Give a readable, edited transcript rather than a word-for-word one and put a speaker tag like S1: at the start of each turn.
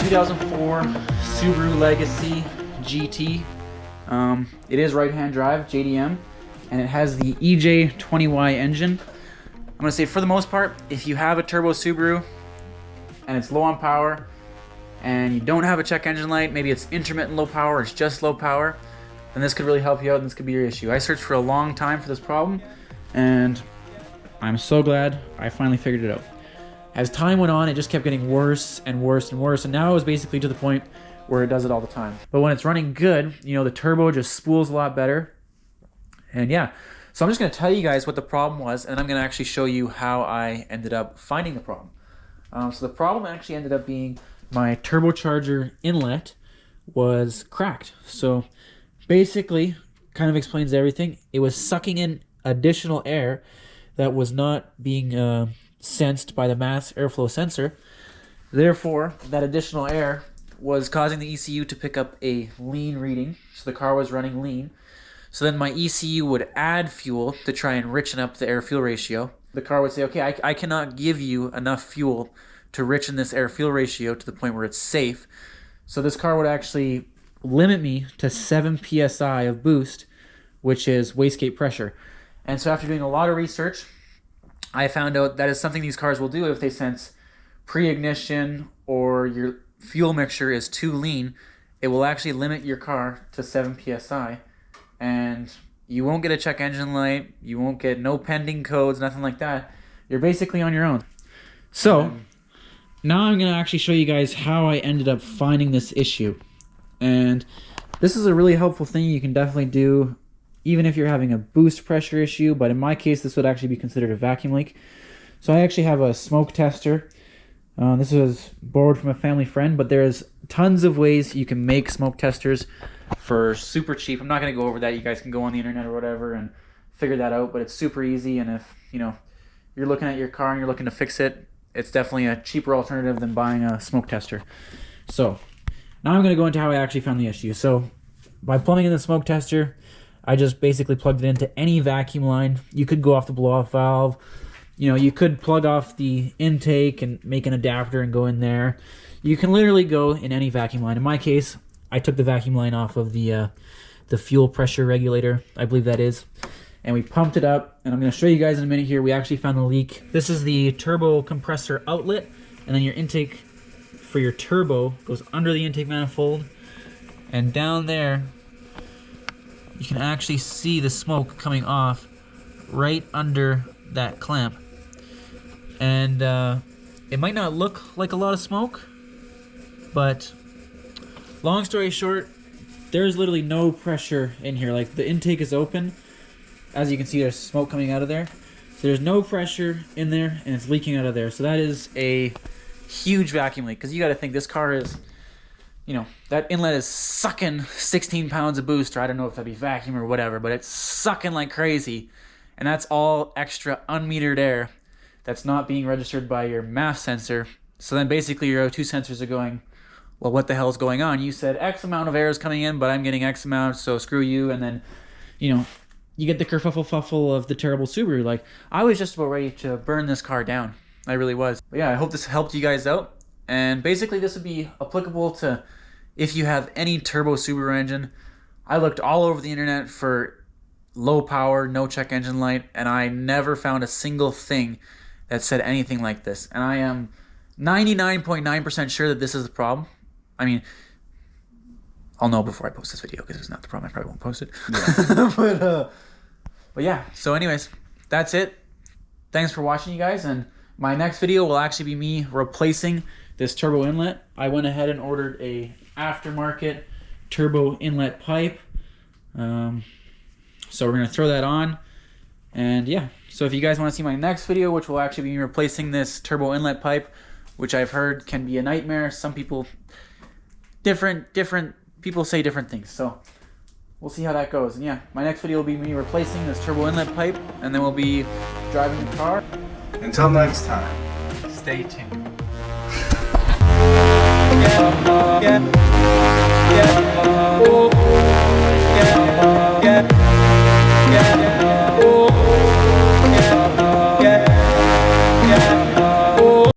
S1: 2004 Subaru Legacy GT. It is right-hand drive, JDM, and it has the EJ20Y engine. I'm gonna say for the most part, if you have a turbo Subaru and it's low on power and you don't have a check engine light, maybe it's intermittent low power or it's just low power, then this could really help you out and this could be your issue. I searched for a long time for this problem and I'm so glad I finally figured it out. As time went on, it just kept getting worse and worse and worse, and now it was basically to the point where it does it all the time. But when it's running good, you know, the turbo just spools a lot better. And yeah, so I'm just gonna tell you guys what the problem was, and I'm gonna actually show you how I ended up finding the problem. So the problem actually ended up being my turbocharger inlet was cracked. So basically, kind of explains everything. It was sucking in additional air that was not being sensed by the mass airflow sensor. Therefore, that additional air was causing the ECU to pick up a lean reading. So the car was running lean. So then my ECU would add fuel to try and richen up the air-fuel ratio. The car would say, okay, I cannot give you enough fuel to richen this air-fuel ratio to the point where it's safe. So this car would actually limit me to 7 PSI of boost, which is wastegate pressure. And so after doing a lot of research, I found out that is something these cars will do if they sense pre-ignition or your fuel mixture is too lean. It will actually limit your car to 7 PSI, and you won't get a check engine light, you won't get no pending codes, nothing like that. You're basically on your own. So now I'm going to actually show you guys how I ended up finding this issue. And this is a really helpful thing you can definitely do even if you're having a boost pressure issue, but in my case this would actually be considered a vacuum leak. So I actually have a smoke tester. This was borrowed from a family friend, but there's tons of ways you can make smoke testers for super cheap. I'm not going to go over that. You guys can go on the internet or whatever and figure that out, but it's super easy. And if you're looking at your car and you're looking to fix it, it's definitely a cheaper alternative than buying a smoke tester. So now I'm going to go into how I actually found the issue. So by plumbing in the smoke tester, I just basically plugged it into any vacuum line. You could go off the blow-off valve. You could plug off the intake and make an adapter and go in there. You can literally go in any vacuum line. In my case, I took the vacuum line off of the fuel pressure regulator, I believe that is, and we pumped it up. And I'm going to show you guys in a minute here. We actually found the leak. This is the turbo compressor outlet, and then your intake for your turbo goes under the intake manifold, and down there you can actually see the smoke coming off right under that clamp. And it might not look like a lot of smoke, but long story short, there's literally no pressure in here. Like, the intake is open. As you can see, there's smoke coming out of there. So there's no pressure in there, and it's leaking out of there. So that is a huge vacuum leak, because you got to think this car is, that inlet is sucking 16 pounds of boost, or I don't know if that'd be vacuum or whatever, but it's sucking like crazy. And that's all extra unmetered air that's not being registered by your mass sensor. So then basically your O2 sensors are going, well, what the hell is going on? You said X amount of air is coming in, but I'm getting X amount, so screw you. And then, you get the kerfuffle of the terrible Subaru. Like, I was just about ready to burn this car down. I really was. But yeah, I hope this helped you guys out. And basically this would be applicable to if you have any turbo Subaru engine. I looked all over the internet for low power, no check engine light, and I never found a single thing that said anything like this. And I am 99.9% sure that this is the problem. I mean, I'll know before I post this video, because it's not the problem. I probably won't post it. Yeah. but yeah, so anyways, that's it. Thanks for watching, you guys, and my next video will actually be me replacing this turbo inlet. I went ahead and ordered a aftermarket turbo inlet pipe. So we're going to throw that on. And yeah, so if you guys want to see my next video, which will actually be replacing this turbo inlet pipe, which I've heard can be a nightmare. Some people, different people say different things. So we'll see how that goes. And yeah, my next video will be me replacing this turbo inlet pipe, and then we'll be driving the car.
S2: Until next time,
S1: Stay tuned.
S2: yeah.